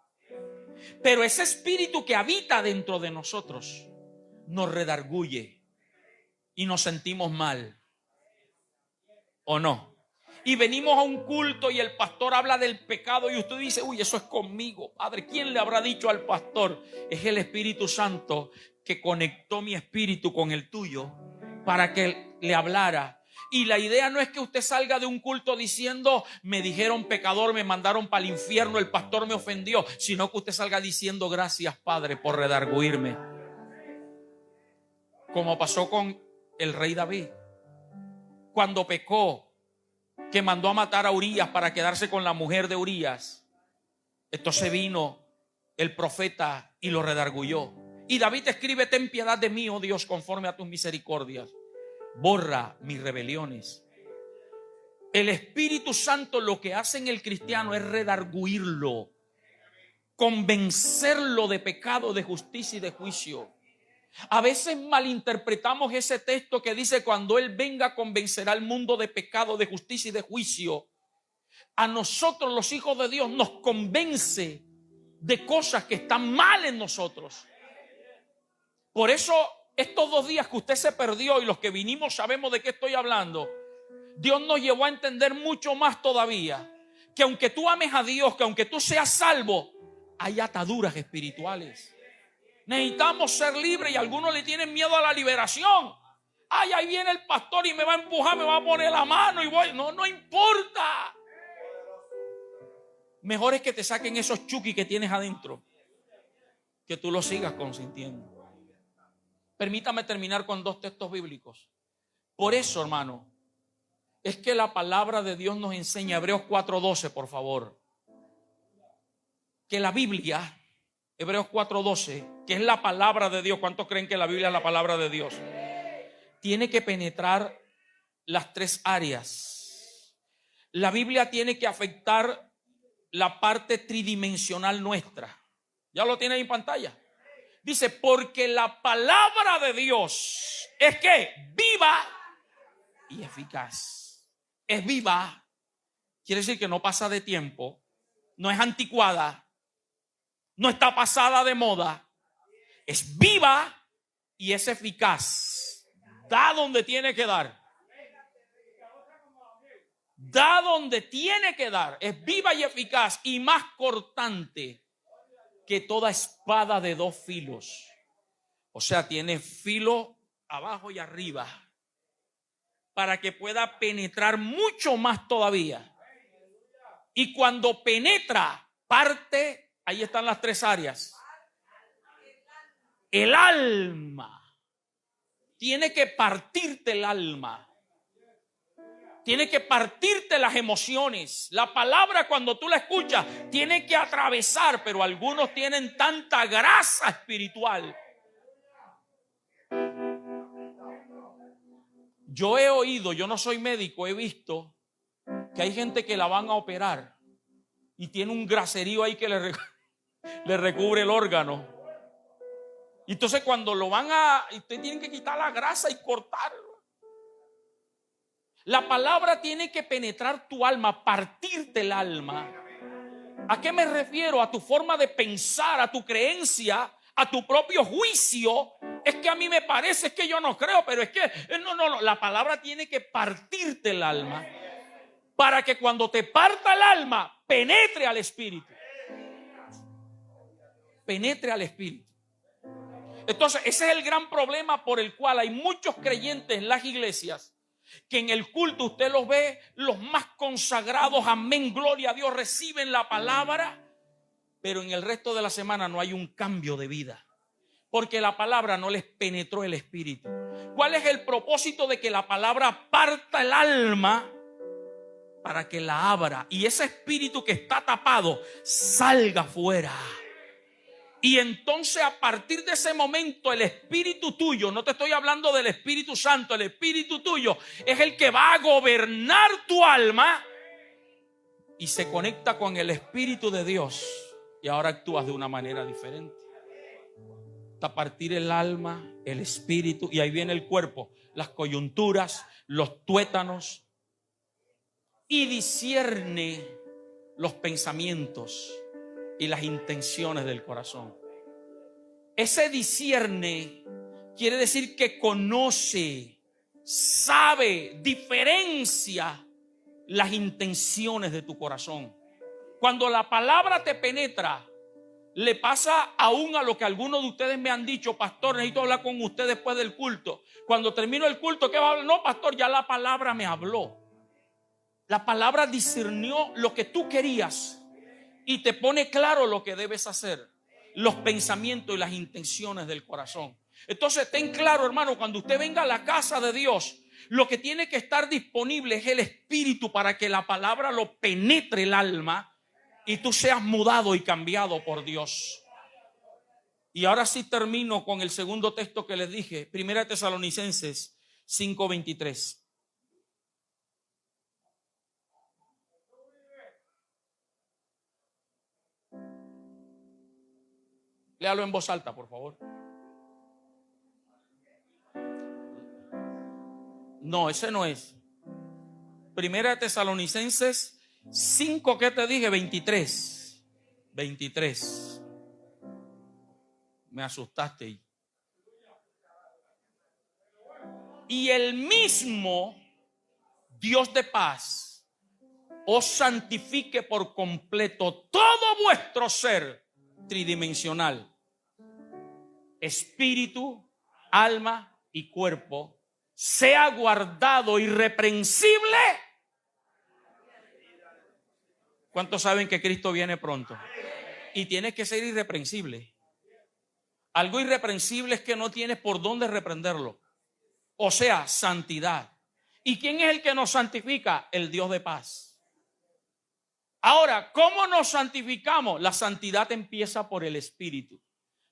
Pero ese espíritu que habita dentro de nosotros nos redarguye y nos sentimos mal, ¿o no? Y venimos a un culto y el pastor habla del pecado y usted dice: uy, eso es conmigo, padre. ¿Quién le habrá dicho al pastor? Es el Espíritu Santo que conectó mi espíritu con el tuyo para que le hablara. Y la idea no es que usted salga de un culto diciendo: me dijeron pecador, me mandaron para el infierno, el pastor me ofendió, sino que usted salga diciendo: gracias, Padre, por redarguirme. Como pasó con el rey David, cuando pecó, que mandó a matar a Urías para quedarse con la mujer de Urías. Entonces vino el profeta y lo redarguyó. Y David escribe: ten piedad de mí, oh Dios, conforme a tus misericordias. Borra mis rebeliones. El Espíritu Santo lo que hace en el cristiano es redarguirlo, convencerlo de pecado, de justicia y de juicio. A veces malinterpretamos ese texto que dice: cuando Él venga convencerá al mundo de pecado, de justicia y de juicio. A nosotros, los hijos de Dios, nos convence de cosas que están mal en nosotros. Por eso estos 2 días que usted se perdió y los que vinimos sabemos de qué estoy hablando, Dios nos llevó a entender mucho más todavía que aunque tú ames a Dios, que aunque tú seas salvo, hay ataduras espirituales. Necesitamos ser libres y algunos le tienen miedo a la liberación. Ay, ahí viene el pastor y me va a empujar, me va a poner la mano y voy. No importa. Mejor es que te saquen esos chuquis que tienes adentro, que tú los sigas consintiendo. Permítame terminar con 2 textos bíblicos. Por eso, hermano, es que la palabra de Dios nos enseña, Hebreos 4:12, por favor, que la Biblia, Hebreos 4:12, que es la palabra de Dios. ¿Cuántos creen que la Biblia es la palabra de Dios? Tiene que penetrar las tres áreas. La Biblia tiene que afectar la parte tridimensional nuestra. Ya lo tiene ahí en pantalla. Dice, porque la palabra de Dios es que viva y eficaz. Es viva. Quiere decir que no pasa de tiempo, no es anticuada, no está pasada de moda. Es viva y es eficaz. Da donde tiene que dar. Da donde tiene que dar. Es viva y eficaz y más cortante que toda espada de dos filos. O sea, tiene filo abajo y arriba para que pueda penetrar mucho más todavía. Y cuando penetra, parte, ahí están las tres áreas. El alma. Tiene que partirte el alma. Tiene que partirte las emociones. La palabra, cuando tú la escuchas, tiene que atravesar, pero algunos tienen tanta grasa espiritual. Yo he oído, yo no soy médico, he visto que hay gente que la van a operar y tiene un graserío ahí que le recubre el órgano. Y entonces cuando lo van a, ustedes tienen que quitar la grasa y cortarlo. La palabra tiene que penetrar tu alma, partirte el alma. ¿A qué me refiero? A tu forma de pensar, a tu creencia, a tu propio juicio. Es que a mí me parece, es que yo no creo, pero es que no. La palabra tiene que partirte el alma para que cuando te parta el alma, penetre al espíritu. Penetre al espíritu. Entonces, ese es el gran problema por el cual hay muchos creyentes en las iglesias que en el culto usted los ve, los más consagrados, amén, gloria a Dios, reciben la palabra, pero en el resto de la semana no hay un cambio de vida, porque la palabra no les penetró el espíritu. ¿Cuál es el propósito de que la palabra parta el alma? Para que la abra y ese espíritu que está tapado salga fuera. Y entonces a partir de ese momento el espíritu tuyo, no te estoy hablando del Espíritu Santo, el espíritu tuyo es el que va a gobernar tu alma y se conecta con el Espíritu de Dios y ahora actúas de una manera diferente. A partir el alma, el espíritu y ahí viene el cuerpo, las coyunturas, los tuétanos y discierne los pensamientos y las intenciones del corazón. Ese discierne quiere decir que conoce, sabe, diferencia las intenciones de tu corazón. Cuando la palabra te penetra, le pasa aún a lo que algunos de ustedes me han dicho: pastor, necesito hablar con usted después del culto. Cuando termino el culto, ¿qué va a hablar? No, pastor, ya la palabra me habló. La palabra discernió lo que tú querías y te pone claro lo que debes hacer, los pensamientos y las intenciones del corazón. Entonces ten claro, hermano, cuando usted venga a la casa de Dios, lo que tiene que estar disponible es el espíritu para que la palabra lo penetre el alma y tú seas mudado y cambiado por Dios. Y ahora sí termino con el segundo texto que les dije, 1 Tesalonicenses 5:23. Léalo en voz alta, por favor. No, ese no es. 1 Tesalonicenses 5, ¿qué te dije? 23. Me asustaste. Y el mismo Dios de paz os santifique por completo todo vuestro ser tridimensional, espíritu, alma y cuerpo, sea guardado irreprensible. ¿Cuántos saben que Cristo viene pronto? Y tiene que ser irreprensible. Algo irreprensible es que no tienes por dónde reprenderlo. O sea, santidad. ¿Y quién es el que nos santifica? El Dios de paz. Ahora, ¿cómo nos santificamos? La santidad empieza por el Espíritu.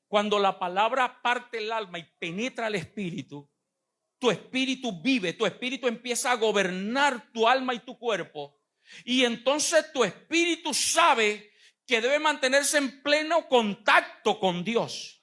Cuando la palabra parte el alma y penetra el Espíritu, tu espíritu vive, tu espíritu empieza a gobernar tu alma y tu cuerpo. Y entonces tu espíritu sabe que debe mantenerse en pleno contacto con Dios,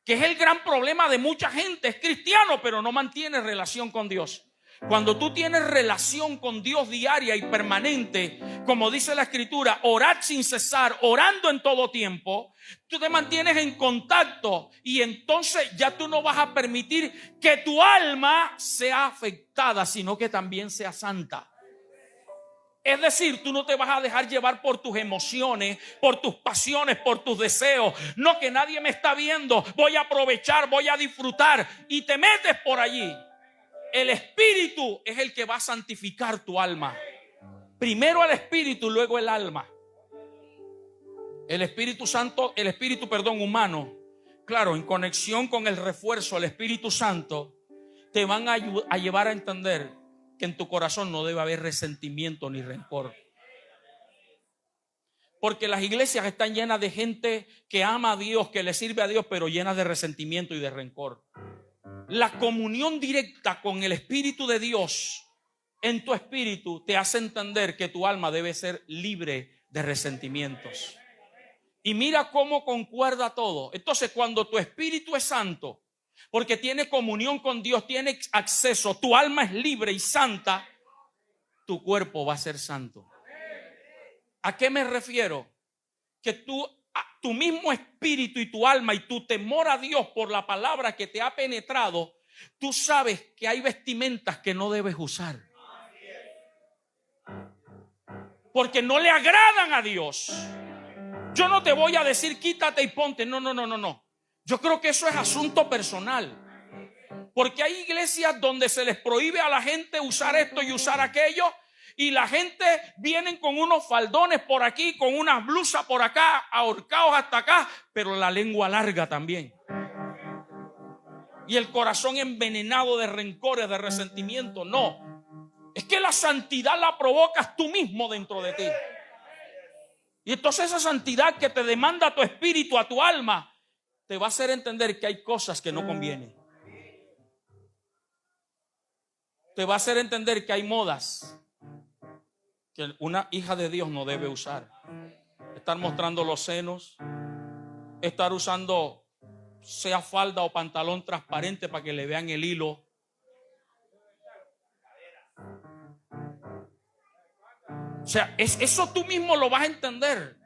que es el gran problema de mucha gente. Es cristiano, pero no mantiene relación con Dios. Cuando tú tienes relación con Dios diaria y permanente, como dice la Escritura, orad sin cesar, orando en todo tiempo, tú te mantienes en contacto y entonces ya tú no vas a permitir que tu alma sea afectada, sino que también sea santa. Es decir, tú no te vas a dejar llevar por tus emociones, por tus pasiones, por tus deseos. No, que nadie me está viendo, voy a aprovechar, voy a disfrutar, y te metes por allí. El Espíritu es el que va a santificar tu alma. Primero el Espíritu, luego el alma. El Espíritu Santo, humano, claro, en conexión con el refuerzo, el Espíritu Santo, te van a llevar a entender que en tu corazón no debe haber resentimiento ni rencor. Porque las iglesias están llenas de gente que ama a Dios, que le sirve a Dios, pero llenas de resentimiento y de rencor. La comunión directa con el Espíritu de Dios en tu espíritu te hace entender que tu alma debe ser libre de resentimientos. Y mira cómo concuerda todo. Entonces, cuando tu espíritu es santo, porque tiene comunión con Dios, tiene acceso, tu alma es libre y santa, tu cuerpo va a ser santo. ¿A qué me refiero? Que tu mismo espíritu y tu alma y tu temor a Dios por la palabra que te ha penetrado, tú sabes que hay vestimentas que no debes usar, porque no le agradan a Dios. Yo no te voy a decir quítate y ponte, no. Yo creo que eso es asunto personal, porque hay iglesias donde se les prohíbe a la gente usar esto y usar aquello, y la gente vienen con unos faldones por aquí, con unas blusas por acá, ahorcados hasta acá, pero la lengua larga también, y el corazón envenenado de rencores, de resentimiento. No, es que la santidad la provocas tú mismo dentro de ti. Y entonces esa santidad que te demanda a tu espíritu, a tu alma, te va a hacer entender que hay cosas que no convienen. Te va a hacer entender que hay modas que una hija de Dios no debe usar. Estar mostrando los senos, estar usando sea falda o pantalón transparente para que le vean el hilo. O sea, eso tú mismo lo vas a entender.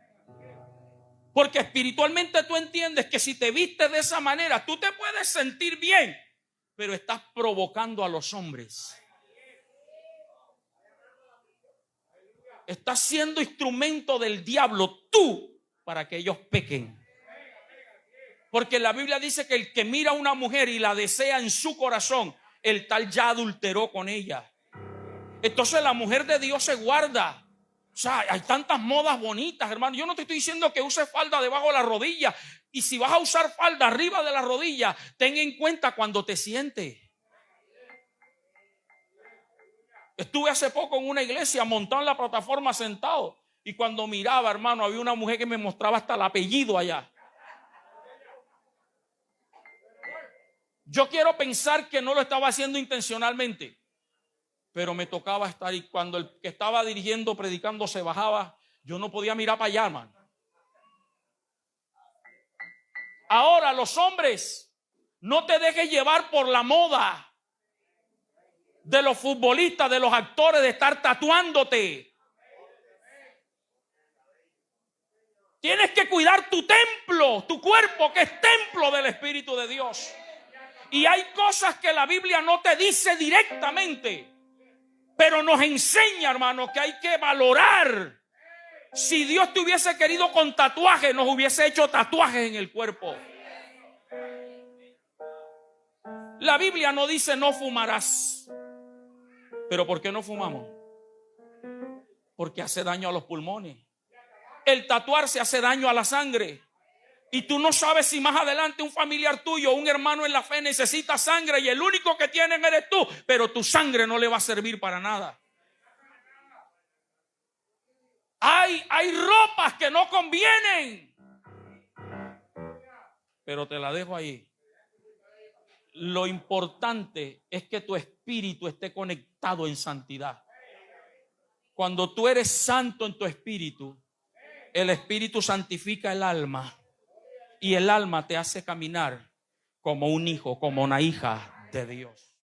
Porque espiritualmente tú entiendes que si te vistes de esa manera, tú te puedes sentir bien, pero estás provocando a los hombres. Estás siendo instrumento del diablo tú para que ellos pequen. Porque la Biblia dice que el que mira a una mujer y la desea en su corazón, el tal ya adulteró con ella. Entonces la mujer de Dios se guarda. O sea, hay tantas modas bonitas, hermano. Yo no te estoy diciendo que uses falda debajo de la rodilla. Y si vas a usar falda arriba de la rodilla, ten en cuenta cuando te sientes. Estuve hace poco en una iglesia montado en la plataforma sentado. Y cuando miraba, hermano, había una mujer que me mostraba hasta el apellido allá. Yo quiero pensar que no lo estaba haciendo intencionalmente, pero me tocaba estar, y cuando el que estaba dirigiendo, predicando, se bajaba, yo no podía mirar para allá, hermano. Ahora, los hombres, no te dejes llevar por la moda de los futbolistas, de los actores, de estar tatuándote. Tienes que cuidar tu templo, tu cuerpo, que es templo del Espíritu de Dios. Y hay cosas que la Biblia no te dice directamente, pero nos enseña, hermano, que hay que valorar. Si Dios te hubiese querido con tatuajes, nos hubiese hecho tatuajes en el cuerpo. La Biblia no dice no fumarás. ¿Pero por qué no fumamos? Porque hace daño a los pulmones. El tatuarse hace daño a la sangre. Y tú no sabes si más adelante un familiar tuyo, un hermano en la fe necesita sangre y el único que tienen eres tú, pero tu sangre no le va a servir para nada. Hay ropas que no convienen, pero te la dejo ahí. Lo importante es que tu espíritu esté conectado en santidad. Cuando tú eres santo en tu espíritu, el espíritu santifica el alma y el alma te hace caminar como un hijo, como una hija de Dios.